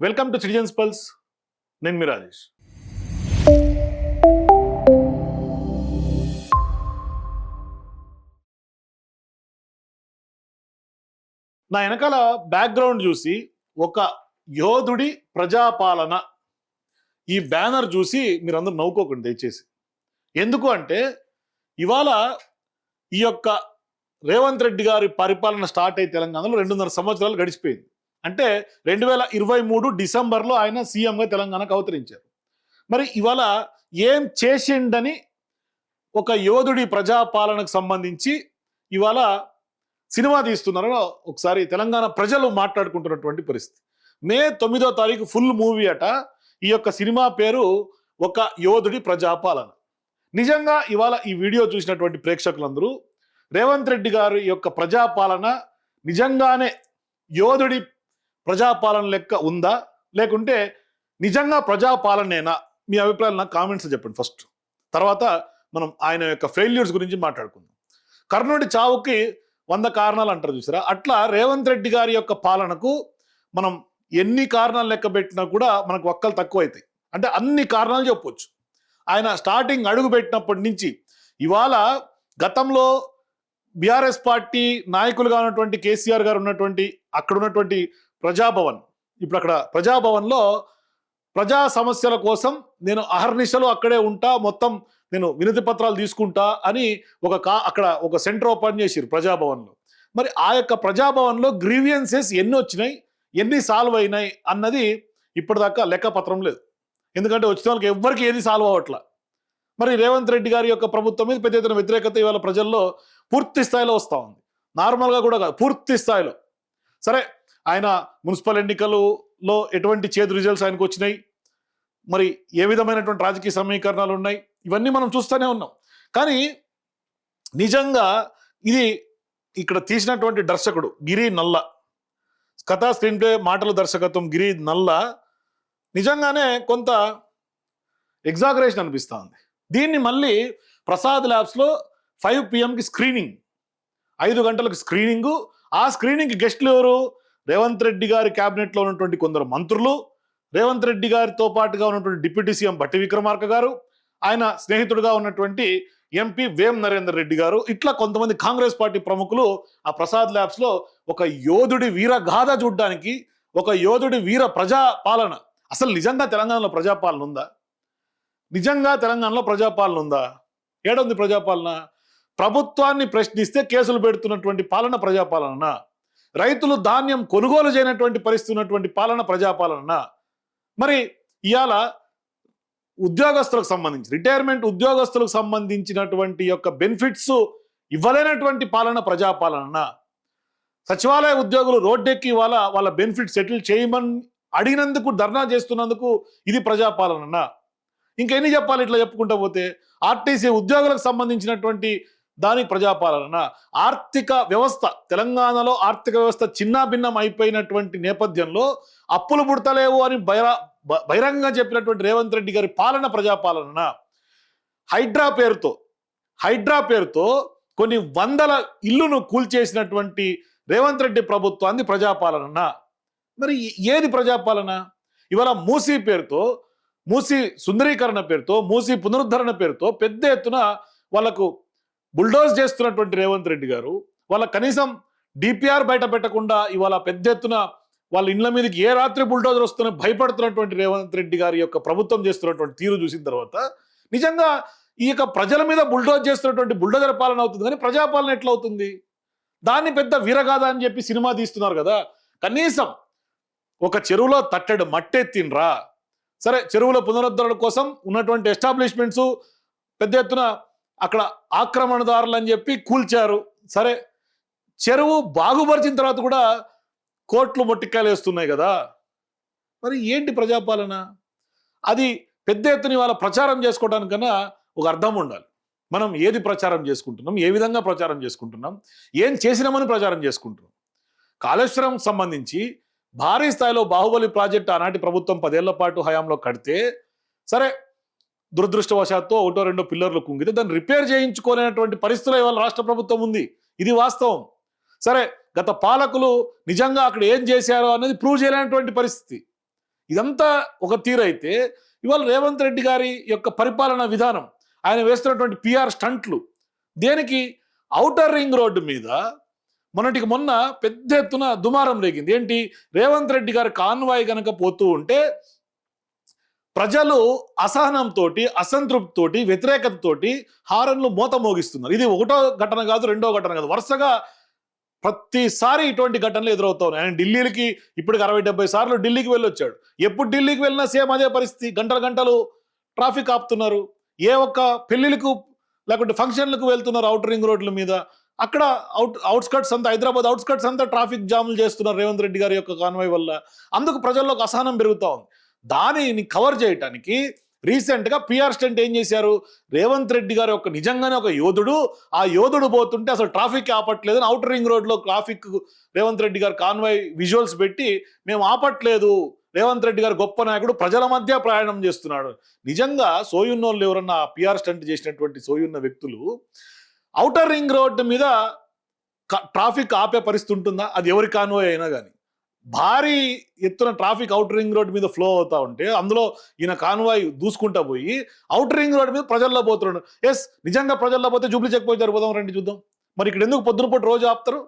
Welcome to citizens pulse. నేను మీ రాజేష్. నా వెనకాల బ్యాక్గ్రౌండ్ చూసి ఒక యోధుడి ప్రజాపాలన ఈ బ్యానర్ చూసి మీరందరూ నవ్వుకోకండి దయచేసి. ఎందుకు అంటే ఇవాళ ఈ యొక్క రేవంత్ రెడ్డి గారి పరిపాలన స్టార్ట్ అయ్యి తెలంగాణలో 2.5 సంవత్సరాలు గడిచిపోయింది. అంటే 2023 డిసెంబర్లో ఆయన సీఎంగా తెలంగాణకు అవతరించారు. మరి ఇవాళ ఏం చేసిండని ఒక యోధుడి ప్రజాపాలనకు సంబంధించి ఇవాళ సినిమా తీస్తున్నారో ఒకసారి తెలంగాణ ప్రజలు మాట్లాడుకుంటున్నటువంటి పరిస్థితి. మే 9వ తారీఖు ఫుల్ మూవీ అట. ఈ యొక్క సినిమా పేరు ఒక యోధుడి ప్రజాపాలన. నిజంగా ఇవాళ ఈ వీడియో చూసినటువంటి ప్రేక్షకులందరూ రేవంత్ రెడ్డి గారి యొక్క ప్రజాపాలన నిజంగానే యోధుడి ప్రజాపాలన లెక్క ఉందా, లేకుంటే నిజంగా ప్రజాపాలనేనా? మీ అభిప్రాయాలు నాకు కామెంట్స్ చెప్పండి ఫస్ట్. తర్వాత మనం ఆయన యొక్క ఫెయిల్యూర్స్ గురించి మాట్లాడుకుందాం. కర్ణుడి చావుకి 100 కారణాలు అంటారు చూసారా, అట్లా రేవంత్ రెడ్డి గారి యొక్క పాలనకు మనం ఎన్ని కారణాలు లెక్క పెట్టినా కూడా మనకు ఒక్కలు తక్కువ అవుతాయి. అంటే అన్ని కారణాలు చెప్పవచ్చు. ఆయన స్టార్టింగ్ అడుగు పెట్టినప్పటి నుంచి ఇవాళ గతంలో బీఆర్ఎస్ పార్టీ నాయకులుగా ఉన్నటువంటి కేసీఆర్ గారు ఉన్నటువంటి అక్కడ ఉన్నటువంటి ప్రజాభవన్, ఇప్పుడు అక్కడ ప్రజాభవన్లో ప్రజా సమస్యల కోసం నేను అహర్నిశలు అక్కడే ఉంటా, మొత్తం నేను వినతి పత్రాలు తీసుకుంటా అని అక్కడ ఒక సెంటర్ ఓపెన్ చేసిరు ప్రజాభవన్లో. మరి ఆ యొక్క ప్రజాభవన్లో గ్రీవియన్సెస్ ఎన్ని వచ్చినాయి, ఎన్ని సాల్వ్ అయినాయి అన్నది ఇప్పటిదాకా లెక్కపత్రం లేదు. ఎందుకంటే వచ్చిన వాళ్ళకి ఎవ్వరికి ఏది సాల్వ్ అవ్వట్లా. మరి రేవంత్ రెడ్డి గారి యొక్క ప్రభుత్వం మీద పెద్ద ఎత్తున వ్యతిరేకత ఇవాళ ప్రజల్లో పూర్తి స్థాయిలో వస్తూ ఉంది. నార్మల్గా కూడా కాదు, పూర్తి స్థాయిలో. సరే, ఆయన మున్సిపల్ ఎన్నికలలో ఎటువంటి చేదు రిజల్ట్స్ ఆయనకు వచ్చినాయి, మరి ఏ విధమైనటువంటి రాజకీయ సమీకరణాలు ఉన్నాయి, ఇవన్నీ మనం చూస్తూనే ఉన్నాం. కానీ నిజంగా ఇది ఇక్కడ తీసినటువంటి దర్శకుడు గిరి నల్ల, కథా స్క్రీన్ ప్లే మాటలు దర్శకత్వం గిరి నల్ల, నిజంగానే కొంత ఎగ్జాగరేషన్ అనిపిస్తూ ఉంది. దీన్ని మళ్ళీ ప్రసాద్ ల్యాబ్స్లో 5 PM స్క్రీనింగ్, 5 గంటలకు స్క్రీనింగు. ఆ స్క్రీనింగ్కి గెస్ట్లు ఎవరు? రేవంత్ రెడ్డి గారి క్యాబినెట్లో ఉన్నటువంటి కొందరు మంత్రులు, రేవంత్ రెడ్డి గారితో పాటుగా ఉన్నటువంటి డిప్యూటీ సీఎం బట్టి విక్రమార్క గారు, ఆయన స్నేహితుడుగా ఉన్నటువంటి ఎంపీ వేం నరేందర్ రెడ్డి గారు, ఇట్లా కొంతమంది కాంగ్రెస్ పార్టీ ప్రముఖులు ఆ ప్రసాద్ ల్యాబ్స్లో ఒక యోధుడి వీరగాథ చూడడానికి, ఒక యోధుడి వీర ప్రజాపాలన. అసలు నిజంగా తెలంగాణలో ప్రజాపాలన ఉందా? నిజంగా తెలంగాణలో ప్రజాపాలన ఉందా? ఏడుంది ప్రజాపాలన? ప్రభుత్వాన్ని ప్రశ్నిస్తే కేసులు పెడుతున్నటువంటి పాలన ప్రజాపాలన? రైతులు ధాన్యం కొనుగోలు చేయనటువంటి పరిస్థితి ఉన్నటువంటి పాలన ప్రజాపాలన? మరి ఇవాళ ఉద్యోగస్తులకు సంబంధించి, రిటైర్మెంట్ ఉద్యోగస్తులకు సంబంధించినటువంటి యొక్క బెనిఫిట్స్ ఇవ్వలేనటువంటి పాలన ప్రజాపాలన? సచివాలయ ఉద్యోగులు రోడ్డెక్కి ఇవాళ వాళ్ళ బెనిఫిట్ సెటిల్ చేయమని అడిగినందుకు ధర్నా చేస్తున్నందుకు ఇది ప్రజాపాలన? ఇంకెన్ని చెప్పాలి ఇట్లా చెప్పుకుంటూ పోతే? ఆర్టీసీ ఉద్యోగులకు సంబంధించినటువంటి దానికి ప్రజాపాలన. ఆర్థిక వ్యవస్థ, తెలంగాణలో ఆర్థిక వ్యవస్థ చిన్నాభిన్నం అయిపోయినటువంటి నేపథ్యంలో అప్పులు పుడతలేవు అని బహిరంగంగా చెప్పినటువంటి రేవంత్ రెడ్డి గారి పాలన ప్రజాపాలన. హైడ్రా పేరుతో కొన్ని వందల ఇల్లును కూల్చేసినటువంటి రేవంత్ రెడ్డి ప్రభుత్వాన్ని ప్రజాపాలన. మరి ఏది ప్రజాపాలన? ఇవాళ మూసీ పేరుతో, మూసీ సుందరీకరణ పేరుతో, మూసీ పునరుద్ధరణ పేరుతో పెద్ద ఎత్తున వాళ్ళకు బుల్డోజ్ చేస్తున్నటువంటి రేవంత్ రెడ్డి గారు, వాళ్ళ కనీసం డిపిఆర్ బయట పెట్టకుండా ఇవాళ పెద్ద ఎత్తున వాళ్ళ ఇండ్ల మీదకి ఏ రాత్రి బుల్డోజర్ వస్తున్న భయపడుతున్నటువంటి రేవంత్ రెడ్డి గారి యొక్క ప్రభుత్వం చేస్తున్నటువంటి తీరు చూసిన తర్వాత నిజంగా ఈ యొక్క ప్రజల మీద బుల్డోజ్ చేస్తున్నటువంటి బుల్డోజర్ పాలన అవుతుంది, కానీ ప్రజాపాలన ఎట్లా అవుతుంది? దాన్ని పెద్ద వీరగాథ అని చెప్పి సినిమా తీస్తున్నారు కదా. కనీసం ఒక చెరువులో తట్టెడు మట్టెత్తినరా? సరే, చెరువుల పునరుద్ధరణ కోసం ఉన్నటువంటి ఎస్టాబ్లిష్మెంట్స్ పెద్ద ఎత్తున అక్కడ ఆక్రమణదారులు అని చెప్పి కూల్చారు. సరే, చెరువు బాగుపరిచిన తర్వాత కూడా కోట్లు మొట్టికాయలు వేస్తున్నాయి కదా. మరి ఏంటి ప్రజాపాలన? అది పెద్ద ఎత్తున వాళ్ళ ప్రచారం చేసుకోవడానికన్నా ఒక అర్థం ఉండాలి. మనం ఏది ప్రచారం చేసుకుంటున్నాం, ఏ విధంగా ప్రచారం చేసుకుంటున్నాం, ఏం చేసినామని ప్రచారం చేసుకుంటున్నాం. కాళేశ్వరం సంబంధించి భారీ స్థాయిలో బాహుబలి ప్రాజెక్టు ఆనాటి ప్రభుత్వం 10 ఏళ్ల పాటు హయాంలో కడితే, సరే దురదృష్టవశాత్తు 1-2 పిల్లర్లు కుంగితే దాన్ని రిపేర్ చేయించుకోలేనటువంటి పరిస్థితిలో ఇవాళ రాష్ట్ర ప్రభుత్వం ఉంది. ఇది వాస్తవం. సరే, గత పాలకులు నిజంగా అక్కడ ఏం చేశారో అనేది ప్రూవ్ చేయలేనటువంటి పరిస్థితి. ఇదంతా ఒక తీరైతే ఇవాళ రేవంత్ రెడ్డి గారి యొక్క పరిపాలనా విధానం, ఆయన వేస్తున్నటువంటి పిఆర్ స్టంట్లు దేనికి? ఔటర్ రింగ్ రోడ్డు మీద మొన్నటికి మొన్న పెద్ద ఎత్తున దుమారం రేగింది. ఏంటి? రేవంత్ రెడ్డి గారి కాన్వాయ్ గనక పోతూ ఉంటే ప్రజలు అసహనంతో, అసంతృప్తితోటి, వ్యతిరేకతతోటి హారన్లు మోత మోగిస్తున్నారు. ఇది ఒకటో ఘటన కాదు, రెండో ఘటన కాదు, వరుసగా ప్రతిసారి ఇటువంటి ఘటనలు ఎదురవుతా ఉన్నాయి. ఆయన ఢిల్లీకి ఇప్పటికి 60-70 సార్లు ఢిల్లీకి వెళ్ళొచ్చాడు. ఎప్పుడు ఢిల్లీకి వెళ్ళినా సేమ్ అదే పరిస్థితి. గంటలు గంటలు ట్రాఫిక్ ఆపుతున్నారు. ఏ ఒక్క పెళ్లిలకు లేకుంటే ఫంక్షన్లకు వెళ్తున్నారు ఔటర్ రింగ్ రోడ్ల మీద. అక్కడ అవుట్స్కట్స్ అంతా, హైదరాబాద్ అవుట్స్కట్స్ అంతా ట్రాఫిక్ జాములు చేస్తున్నారు రేవంత్ రెడ్డి గారి యొక్క కాన్వాయ్ వల్ల. అందుకు ప్రజల్లో ఒక అసహనం పెరుగుతా ఉంది. దానిని కవర్ చేయడానికి రీసెంట్ గా పిఆర్ స్టంట్ ఏం చేశారు? రేవంత్ రెడ్డి గారు ఒక నిజంగానే ఒక యోధుడు, ఆ యోధుడు పోతుంటే అసలు ట్రాఫిక్ ఆపట్లేదు, ఔటర్ రింగ్ రోడ్ లో ట్రాఫిక్ రేవంత్ రెడ్డి గారు కాన్వాయ్ విజువల్స్ పెట్టి మేము ఆపట్లేదు, రేవంత్ రెడ్డి గారు గొప్ప నాయకుడు, ప్రజల మధ్య ప్రయాణం చేస్తున్నాడు. నిజంగా సోయున్నోళ్ళు ఎవరన్నా పిఆర్ స్టంట్ చేసినటువంటి సోయున్న వ్యక్తులు ఔటర్ రింగ్ రోడ్డు మీద ట్రాఫిక్ ఆపే పరిస్థితి ఉంటుందా? అది ఎవరి కాన్వాయ్ అయినా కానీ. భారీ ఎత్తున ట్రాఫిక్ ఔటర్ రింగ్ రోడ్ మీద ఫ్లో అవుతా ఉంటే అందులో ఈయన కాన్వాయ్ దూసుకుంటా పోయి ఔటర్ రింగ్ రోడ్ మీద ప్రజల్లో పోతున్నాడు. ఎస్, నిజంగా ప్రజల్లో పోతే జూబ్లీ చెక్ పోయి జరిపోదాం రండి చూద్దాం. మరి ఇక్కడ ఎందుకు పొద్దున పూట రోజు ఆపుతారు?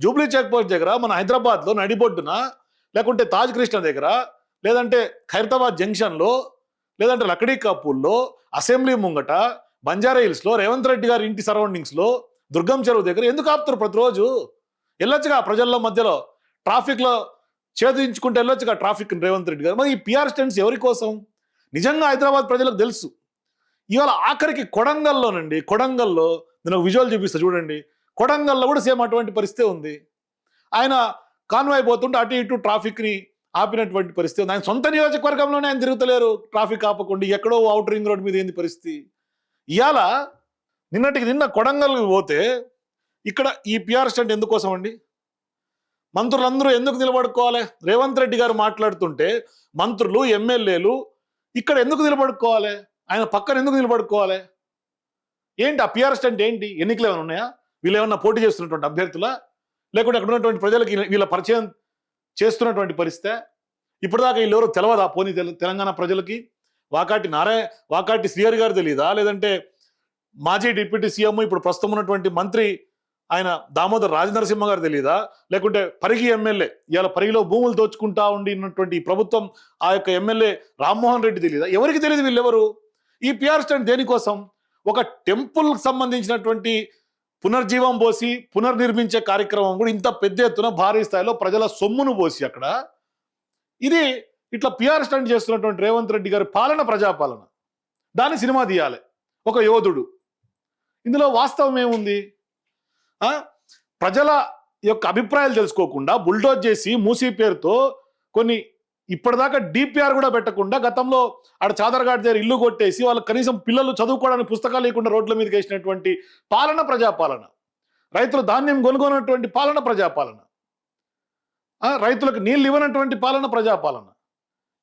జూబ్లీ చెక్ పోస్ట్ దగ్గర, మన హైదరాబాద్లో నడిబొడ్డున, లేకుంటే తాజ్ కృష్ణ దగ్గర, లేదంటే ఖైరతాబాద్ జంక్షన్లో, లేదంటే లక్డీ కపూర్లో, అసెంబ్లీ ముంగట, బంజారా హిల్స్లో, రేవంత్ రెడ్డి గారి ఇంటి సరౌండింగ్స్లో, దుర్గం చెరువు దగ్గర ఎందుకు ఆపుతారు? ప్రతిరోజు వెళ్ళొచ్చుగా ప్రజల్లో మధ్యలో, ట్రాఫిక్లో ఛేదించుకుంటే వెళ్ళొచ్చుగా ట్రాఫిక్ రేవంత్ రెడ్డి గారు. మరి ఈ పిఆర్ స్టంట్స్ ఎవరి కోసం? నిజంగా హైదరాబాద్ ప్రజలకు తెలుసు. ఇవాళ ఆఖరికి కొడంగల్లోనండి, కొడంగల్లో నేను ఒక విజువల్ చూపిస్తా చూడండి. కొడంగల్లో కూడా సేమ్ అటువంటి పరిస్థితి ఉంది. ఆయన కాన్వాయ్ పోతుంటే అటు ఇటు ట్రాఫిక్ని ఆపినటువంటి పరిస్థితి ఉంది. ఆయన సొంత నియోజకవర్గంలోనే ఆయన తిరుగుతలేరు ట్రాఫిక్ ఆపకుండా. ఎక్కడో ఔటర్ రింగ్ రోడ్ మీద ఏంది పరిస్థితి? ఇవాళ నిన్నటికి నిన్న కొడంగల్కి పోతే ఇక్కడ ఈ పిఆర్ స్టంట్ ఎందుకోసం అండి? మంత్రులందరూ ఎందుకు నిలబడుకోవాలి? రేవంత్ రెడ్డి గారు మాట్లాడుతుంటే మంత్రులు, ఎమ్మెల్యేలు ఇక్కడ ఎందుకు నిలబడుకోవాలి? ఆయన పక్కన ఎందుకు నిలబడుకోవాలి? ఏంటి ఆ పిఆర్ స్టంట్ ఏంటి? ఎన్నికలు ఏమైనా ఉన్నాయా? వీళ్ళు ఏమన్నా పోటీ చేస్తున్నటువంటి అభ్యర్థులా? లేకుంటే అక్కడ ఉన్నటువంటి ప్రజలకి వీళ్ళ పరిచయం చేస్తున్నటువంటి పరిస్థితి? ఇప్పటిదాకా వీళ్ళు ఎవరో తెలవదా? పోనీ తెలంగాణ ప్రజలకి వాకాటి శ్రీహరి గారు తెలియదా? లేదంటే మాజీ డిప్యూటీ సీఎం ఇప్పుడు ప్రస్తుతం ఉన్నటువంటి మంత్రి ఆయన దామోదర్ రాజనరసింహ గారు తెలియదా? లేకుంటే పరిగి ఎమ్మెల్యే, ఇవాళ పరిగిలో భూములు దోచుకుంటా ఉండినటువంటి ప్రభుత్వం ఆ యొక్క ఎమ్మెల్యే రామ్మోహన్ రెడ్డి తెలియదా? ఎవరికి తెలియదు వీళ్ళెవరు? ఈ పిఆర్ స్టంట్ దేనికోసం? ఒక టెంపుల్ సంబంధించినటువంటి పునర్జీవం పోసి పునర్నిర్మించే కార్యక్రమం కూడా ఇంత పెద్ద ఎత్తున భారీ స్థాయిలో ప్రజల సొమ్మును పోసి అక్కడ ఇది ఇట్లా పిఆర్ స్టంట్ చేస్తున్నటువంటి రేవంత్ రెడ్డి గారి పాలన ప్రజాపాలన. దాన్ని సినిమా తీయాలి ఒక యోధుడు. ఇందులో వాస్తవం ఏముంది? ప్రజల యొక్క అభిప్రాయాలు తెలుసుకోకుండా బుల్డోజ్ చేసి మూసీ పేరుతో కొన్ని ఇప్పటిదాకా డిపిఆర్ కూడా పెట్టకుండా గతంలో ఆడ చాదర్ఘాట్ దగ్గర ఇల్లు కొట్టేసి వాళ్ళకి కనీసం పిల్లలు చదువుకోవడానికి పుస్తకాలు లేకుండా రోడ్ల మీదకి వేసినటువంటి పాలన ప్రజాపాలన. రైతులు ధాన్యం కొనుగోనటువంటి పాలన ప్రజాపాలన. రైతులకు నీళ్ళు ఇవ్వనటువంటి పాలన ప్రజాపాలన.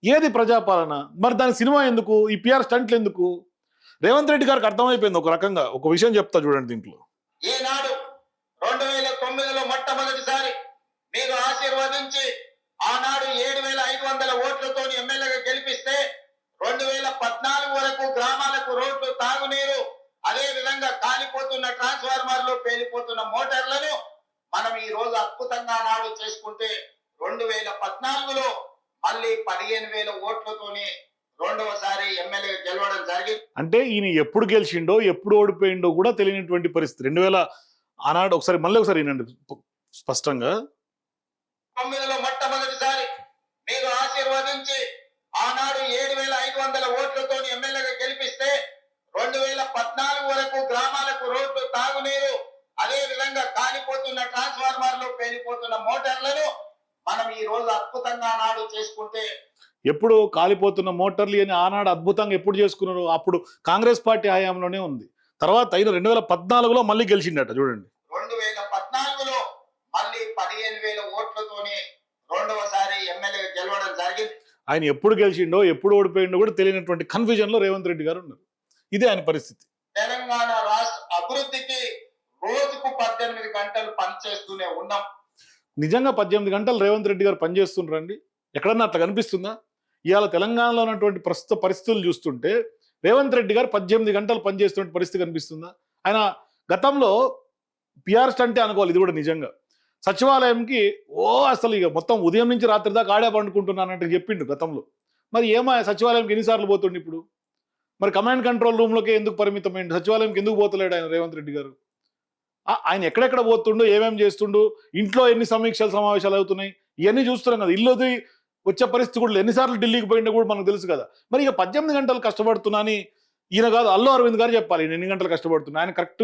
ఏది ప్రజాపాలన? మరి దాని సినిమా ఎందుకు? ఈ పిఆర్ స్టంట్లు ఎందుకు? రేవంత్ రెడ్డి గారికి అర్థమైపోయింది ఒక రకంగా. ఒక విషయం చెప్తా చూడండి దీంట్లో. ఈనాడు 2009లో మొట్టమొదటిసారి మీరు ఆశీర్వదించి ఆనాడు 7,500 ఓట్లతో ఎమ్మెల్యేగా గెలిపిస్తే 2014 వరకు గ్రామాలకు రోడ్లు, తాగునీరు, అదే విధంగా కాలిపోతున్న ట్రాన్స్ఫార్మర్లు, పేలిపోతున్న మోటార్లను మనం ఈ రోజు అద్భుతంగా నాడు చేసుకుంటే 2014లో మళ్ళీ 15,000 ఓట్లతోనే రెండవసారి ఎమ్మెల్యే గెలవడం జరిగింది. అంటే ఈయన ఎప్పుడు గెలిచిండో ఎప్పుడు ఓడిపోయిండో కూడా తెలియనటువంటి పరిస్థితి. 2000 ఆనాడు మళ్ళీ ఒకసారి వినండి స్పష్టంగా. 2009లో మొట్టమొదటిసారి మీరు ఆశీర్వదించి ఆనాడు 7,500 ఓట్లతో ఎమ్మెల్యేగా గెలిపిస్తే 2014 వరకు గ్రామాలకు రోడ్లు, తాగునీరు, అదే విధంగా కాలిపోతున్న ట్రాన్స్ఫార్మర్లు, పేలిపోతున్న మోటార్లను మనం ఈ రోజు అద్భుతంగా నాడు చేసుకుంటే, ఎప్పుడు కాలిపోతున్న మోటార్లు అని ఆనాడు అద్భుతంగా ఎప్పుడు చేసుకున్నారు? అప్పుడు కాంగ్రెస్ పార్టీ హయాంలోనే ఉంది. తర్వాత అయిన 2014లో మళ్ళీ గెలిచిండట చూడండి. 2014లో మళ్ళీ 15,000 ఓట్లతోనే రెండవసారి ఎమ్మెల్యే గెలవడం జరిగింది. ఆయన ఎప్పుడు గెలిచిండో ఎప్పుడు ఓడిపోయిండో కూడా తెలియనటువంటి కన్ఫ్యూజన్ లో రేవంత్ రెడ్డి గారు ఉన్నారు. ఇదే ఆయన పరిస్థితి. తెలంగాణ రాష్ట్ర అభివృద్ధికి రోజుకు 18 గంటలు పనిచేస్తూనే ఉన్నాం. నిజంగా 18 గంటలు రేవంత్ రెడ్డి గారు పనిచేస్తుండ్రండి? ఎక్కడన్నా అట్లా కనిపిస్తుందా? ఇవాళ తెలంగాణలో ఉన్నటువంటి ప్రస్తుత పరిస్థితులు చూస్తుంటే రేవంత్ రెడ్డి గారు 18 గంటలు పనిచేస్తున్న పరిస్థితి కనిపిస్తుందా? ఆయన గతంలో పిఆర్ స్టంటే అనుకోవాలి, ఇది కూడా నిజంగా. సచివాలయంకి అసలు ఇక మొత్తం ఉదయం నుంచి రాత్రి దాకా ఆడే పండుకుంటున్నానంటే చెప్పిండు గతంలో. మరి సచివాలయంకి ఎన్నిసార్లు పోతుండు ఇప్పుడు? మరి కమాండ్ కంట్రోల్ రూమ్లోకి ఎందుకు పరిమితమైంది? సచివాలయంకి ఎందుకు పోతలేడు ఆయన రేవంత్ రెడ్డి గారు? ఆయన ఎక్కడెక్కడ పోతుండు, ఏమేమి చేస్తుండు, ఇంట్లో ఎన్ని సమీక్షలు సమావేశాలు అవుతున్నాయి, ఇవన్నీ చూస్తున్నాం కదా. ఇల్లు వచ్చే పరిస్థితి కూడా ఎన్నిసార్లు ఢిల్లీకి పోయిందో కూడా మనకు తెలుసు కదా. మరి ఇక 18 గంటలు కష్టపడుతున్నా అని ఈయన కాదు, అల్లు అరవింద్ గారు చెప్పాలి ఈయన ఎన్ని గంటలు కష్టపడుతున్నా. ఆయన కరెక్ట్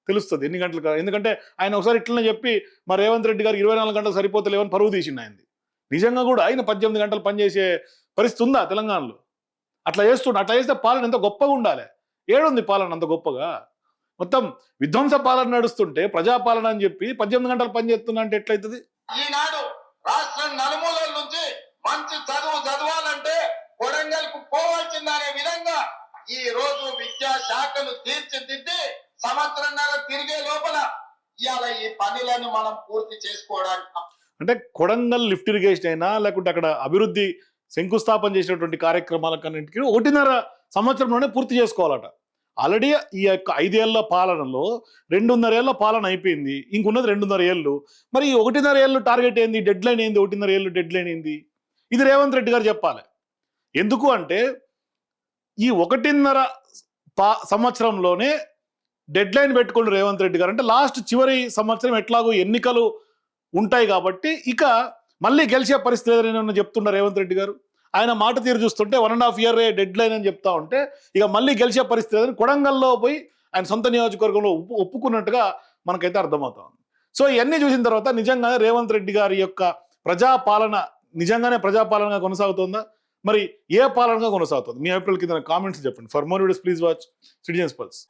తెలుస్తుంది ఎన్ని గంటలు. ఎందుకంటే ఆయన ఒకసారి ఇట్లనే చెప్పి మరి రేవంత్ రెడ్డి గారు 24 గంటలు సరిపోతలేవని పరువు తీసిండు ఆయనది. నిజంగా కూడా ఆయన 18 గంటలు పనిచేసే పరిస్థితి ఉందా తెలంగాణలో? అట్లా చేస్తే పాలన ఎంత గొప్పగా ఉండాలి. ఏడుంది పాలన అంత గొప్పగా? మొత్తం విధ్వంస పాలన నడుస్తుంటే ప్రజాపాలన అని చెప్పి 18 గంటలు పనిచేస్తున్నా అంటే ఎట్లయితుంది? ఈనాడు రాష్ట్రం నలుమూలల నుంచి మంచి చదవాలంటే కొడంగల్ కు పోవాల్సిందనే విధంగా ఈ రోజు విద్యా శాఖను తీర్చిదిద్ది సంవత్సరంన్నర తిరిగే లోపల ఇవాళ ఈ పనులను మనం పూర్తి చేసుకోవడానికి, అంటే కొడంగల్ లిఫ్ట్ ఇరిగేషన్ అయినా లేకుంటే అక్కడ అభివృద్ధి శంకుస్థాపన చేసినటువంటి కార్యక్రమాలకన్నింటికి 1.5 సంవత్సరంలోనే పూర్తి చేసుకోవాలట. ఆల్రెడీ ఈ యొక్క 5 ఏళ్ల పాలనలో 2.5 ఏళ్ల పాలన అయిపోయింది, ఇంకున్నది 2.5 ఏళ్ళు. మరి 1.5 ఏళ్ళు టార్గెట్ ఏంది, డెడ్ లైన్ ఏంది? 1.5 ఏళ్ళు డెడ్ లైన్ ఏంది? ఇది రేవంత్ రెడ్డి గారు చెప్పాలి. ఎందుకు అంటే ఈ 1.5 సంవత్సరంలోనే డెడ్ లైన్ పెట్టుకుని రేవంత్ రెడ్డి గారు, అంటే లాస్ట్ చివరి సంవత్సరం ఎట్లాగో ఎన్నికలు ఉంటాయి కాబట్టి ఇక మళ్ళీ గెలిచే పరిస్థితి లేదని చెప్తున్న రేవంత్ రెడ్డి గారు. ఆయన మాట తీరు చూస్తుంటే 1.5 year డెడ్ లైన్ అని చెప్తా ఉంటే ఇక మళ్ళీ గెలిచే పరిస్థితి లేదని కొడంగల్లో పోయి ఆయన సొంత నియోజకవర్గంలో ఒప్పుకున్నట్టుగా మనకైతే అర్థమవుతా ఉంది. సో ఇవన్నీ చూసిన తర్వాత నిజంగానే రేవంత్ రెడ్డి గారి యొక్క ప్రజాపాలన నిజంగానే ప్రజాపాలనగా కొనసాగుతుందా, మరి ఏ పాలనగా కొనసాగుతుంది? మీ అభిప్రాయాల కింద కామెంట్స్ చెప్పండి. For more videos please watch citizens pulse.